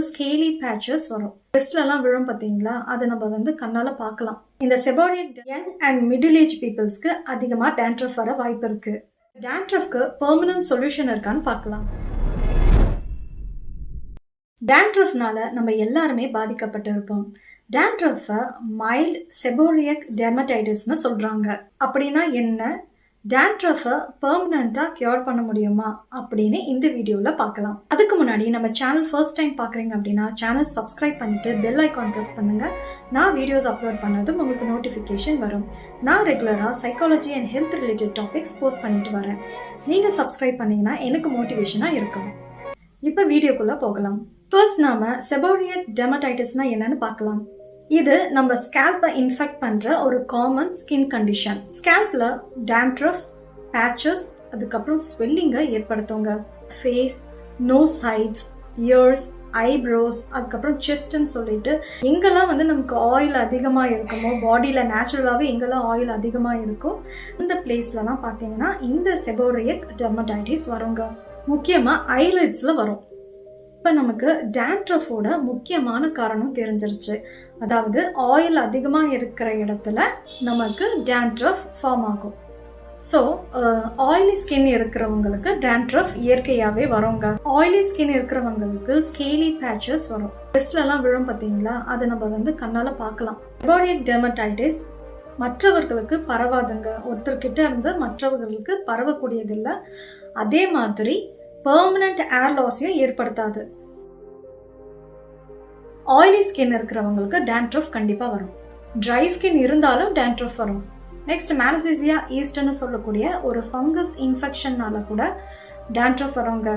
Scaly patches வரும். பிரெஸ்ட்லலாம் விழும் பார்த்தீங்களா, அதை நம்ம கண்ணால் பார்க்கலாம். இந்த seborrheic young and middle age பீப்புள்ஸ்க்கு அதிகமாக டேண்ட்ரஃப் வர வாய்ப்பு இருக்குது. டேண்ட்ரஃப்க்கு பெர்மனன்ட் சொல்யூஷன் இருக்கான்னு பார்க்கலாம். டேண்ட்ரஃப்னால நம்ம எல்லாருமே பாதிக்கப்பட்டிருப்போம். டேண்ட்ரஃபை மைல்ட் செபோரிக் டெர்மடைட்டிஸ்னு சொல்கிறாங்க. அப்படின்னா என்ன, டேண்ட்ரஃபை பெர்மனண்ட்டாக கியூர் பண்ண முடியுமா அப்படின்னு இந்த வீடியோவில் பார்க்கலாம். அதுக்கு முன்னாடி நம்ம சேனல் ஃபர்ஸ்ட் டைம் பார்க்குறீங்க அப்படின்னா சேனல் சப்ஸ்கிரைப் பண்ணிவிட்டு பெல் ஐக்கான் ப்ரெஸ் பண்ணுங்கள். நான் வீடியோஸ் அப்லோட் பண்ணதும் உங்களுக்கு நோட்டிஃபிகேஷன் வரும். நான் ரெகுலராக psychology and health related topics post பண்ணிட்டு வரேன். நீங்கள் சப்ஸ்கிரைப் பண்ணிங்கன்னா எனக்கு மோட்டிவேஷனாக இருக்கும். இப்போ வீடியோக்குள்ளே போகலாம். ஃபர்ஸ்ட் நாம் செபோரிக் டெர்மடைட்டிஸ்னா என்னன்னு பார்க்கலாம். இது நம்ம ஸ்கேல்பை இன்ஃபெக்ட் பண்ணுற ஒரு காமன் ஸ்கின் கண்டிஷன். ஸ்கேல்பில் டேண்ட்ரஃப், பேச்சஸ், அதுக்கப்புறம் ஸ்வெல்லிங்கை ஏற்படுத்துங்க. Face, nose sides, ears, eyebrows, அதுக்கப்புறம் செஸ்ட்ன்னு சொல்லிட்டு எங்கெல்லாம் நமக்கு ஆயில் அதிகமாக இருக்குமோ, பாடியில் நேச்சுரலாகவே எங்கெல்லாம் ஆயில் அதிகமாக இருக்கோ இந்த பிளேஸ்லலாம் பார்த்தீங்கன்னா இந்த செபோரிக் டெர்மடைட்டிஸ் வருங்க. முக்கியமாக ஐலிட்ஸில் வரும். இப்போ நமக்கு டேண்ட்ரஃபோட முக்கியமான காரணம் தெரிஞ்சிருச்சு. அதாவது ஆயில் அதிகமாக இருக்கிற இடத்துல நமக்கு டேண்ட்ரஃப் ஃபார்ம் ஆகும். ஸோ ஆயிலி ஸ்கின் இருக்கிறவங்களுக்கு டேண்ட்ரஃப் இயற்கையாகவே வருங்க. ஆயிலி ஸ்கின் இருக்கிறவங்களுக்கு ஸ்கேலி பேச்சஸ் வரும். பிரெஸ்ட்லலாம் விழும் பார்த்தீங்களா, அதை நம்ம கண்ணால் பார்க்கலாம். செபோரிக் டெர்மடைட்டிஸ் மற்றவர்களுக்கு பரவாதுங்க. ஒருத்தர்கிட்ட இருந்து மற்றவர்களுக்கு பரவக்கூடியதில்லை. அதே மாதிரி பெர்மனன்ட் ஏர் லாஸையும் ஏற்படுத்தாது. ஆயிலி ஸ்கின் இருக்கிறவங்களுக்கு டேண்ட்ரஃப் கண்டிப்பாக வரும். ட்ரை ஸ்கின் இருந்தாலும் டேண்ட்ரஃப் வரும். நெக்ஸ்ட் மேலசீசியா ஈஸ்ட்னு சொல்லக்கூடிய ஒரு ஃபங்கஸ் இன்ஃபெக்ஷன்னால கூட டேண்ட்ரஃப் வருங்க.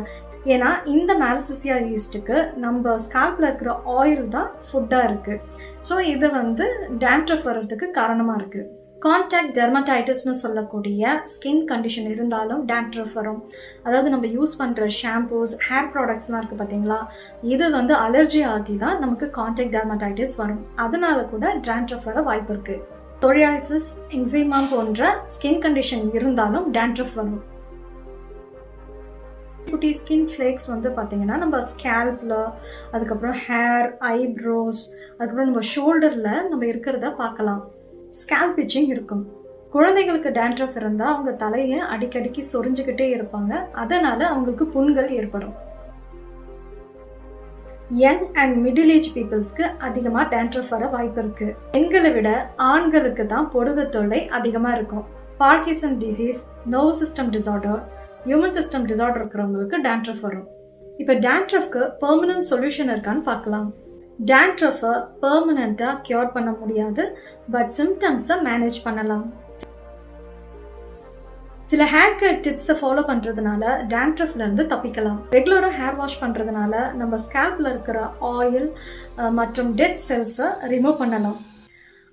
ஏன்னா இந்த மேலசீசியா ஈஸ்ட்டுக்கு நம்ம ஸ்கால்பில் இருக்கிற ஆயில் தான் ஃபுட்டாக இருக்குது. ஸோ இது டேண்ட்ரஃப் வர்றதுக்கு காரணமாக இருக்குது. கான்டாக்ட் டெர்மடைட்டிஸ்னு சொல்லக்கூடிய ஸ்கின் கண்டிஷன் இருந்தாலும் டேண்ட்ரஃப் வரும். அதாவது நம்ம யூஸ் பண்ணுற ஷாம்பூஸ், ஹேர் ப்ராடக்ட்ஸ்லாம் இருக்குது பார்த்தீங்களா, இது அலர்ஜி ஆகி தான் நமக்கு கான்டாக்ட் டெர்மடைட்டிஸ் வரும். அதனால கூட டேண்ட்ரஃப் வர வாய்ப்பு இருக்குது. சொரியாசிஸ், எக்ஸிமா போன்ற ஸ்கின் கண்டிஷன் இருந்தாலும் டேண்ட்ரஃப் வரும். குட்டி ஸ்கின் ஃப்ளேக்ஸ் பார்த்தீங்கன்னா நம்ம ஸ்கேல்பில், அதுக்கப்புறம் ஹேர், ஐப்ரோஸ், அதுக்கப்புறம் நம்ம ஷோல்டரில் நம்ம இருக்கிறத பார்க்கலாம். ஸ்கேல்ப் இச்சிங் இருக்கும். குழந்தைங்களுக்கு டேண்ட்ரஃப் இருந்தால் அவங்க தலையை அடிக்கடிக்கு சொரிஞ்சுக்கிட்டே இருப்பாங்க. அதனால் அவங்களுக்கு புண்கள் ஏற்படும். யங் அண்ட் மிடில் ஏஜ் பீப்புள்ஸ்க்கு அதிகமாக டேண்ட்ரஃப் வர வாய்ப்பு இருக்குது. பெண்களை விட ஆண்களுக்கு தான் பொடுகு தொல்லை அதிகமாக இருக்கும். Parkinson disease, nerve system disorder, human system disorder இருக்கிறவங்களுக்கு டேண்ட்ரஃப் வரும். இப்போ டேண்ட்ரஃப்க்கு பெர்மனன்ட் சொல்யூஷன் இருக்கான்னு பார்க்கலாம். டேண்ட்ரஃபை பெர்மனண்ட்டாக கியூர் பண்ண முடியாது, பட் சிம்டம்ஸை மேனேஜ் பண்ணலாம். சில ஹேர் கேர் டிப்ஸை ஃபாலோ பண்ணுறதுனால டேண்ட்ரஃப்லேருந்து தப்பிக்கலாம். ரெகுலராக ஹேர் வாஷ் பண்ணுறதுனால நம்ம ஸ்கேல்பில் இருக்கிற ஆயில் மற்றும் டெட் செல்ஸை ரிமூவ் பண்ணலாம்.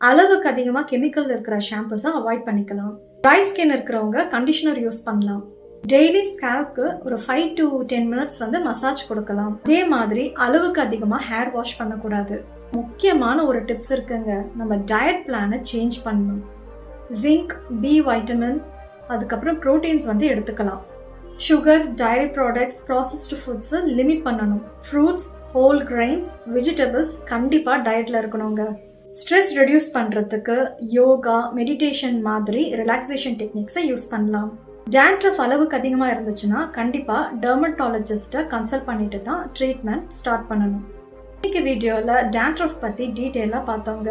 அளவுக்கு அதிகமாக கெமிக்கல் இருக்கிற ஷாம்பூஸை அவாய்ட் பண்ணிக்கலாம். ட்ரை ஸ்கின் இருக்கிறவங்க கண்டிஷனர் யூஸ் பண்ணலாம். டெய்லி ஸ்கேல்ப்க்கு ஒரு 5 to 10 minutes மசாஜ் கொடுக்கலாம். அதே மாதிரி அளவுக்கு அதிகமாக ஹேர் வாஷ் பண்ணக்கூடாது. முக்கியமான ஒரு டிப்ஸ் இருக்குங்க, நம்ம டயட் பிளானை சேஞ்ச் பண்ணணும். ஜிங்க், பி வைட்டமின், அதுக்கப்புறம் ப்ரோட்டீன்ஸ் எடுத்துக்கலாம். Sugar, diary products, processed foods limit பண்ணணும். ஃப்ரூட்ஸ், ஹோல் கிரெயின்ஸ், வெஜிடபிள்ஸ் கண்டிப்பாக டயட்டில் இருக்கணுங்க. ஸ்ட்ரெஸ் ரெடியூஸ் பண்ணுறதுக்கு யோகா, மெடிடேஷன் மாதிரி ரிலாக்ஸேஷன் டெக்னிக்ஸை யூஸ் பண்ணலாம். டேண்ட்ரஃப் அளவுக்கு அதிகமாக இருந்துச்சுன்னா கண்டிப்பாக டெர்மட்டாலஜிஸ்ட்டை கன்சல்ட் பண்ணிட்டு தான் ட்ரீட்மெண்ட் ஸ்டார்ட் பண்ணணும். இன்னைக்கு வீடியோவில் டேண்ட்ரஃப் பற்றி டீட்டெயிலாக பார்த்தோங்க.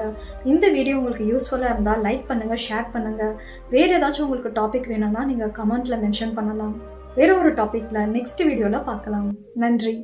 இந்த வீடியோ உங்களுக்கு யூஸ்ஃபுல்லாக இருந்தால் லைக் பண்ணுங்கள், ஷேர் பண்ணுங்கள். வேறு ஏதாச்சும் உங்களுக்கு டாபிக் வேணும்னா நீங்கள் கமெண்ட்டில் மென்ஷன் பண்ணலாம். வேறு ஒரு டாப்பிக்கில் நெக்ஸ்ட் வீடியோவில் பார்க்கலாம். நன்றி.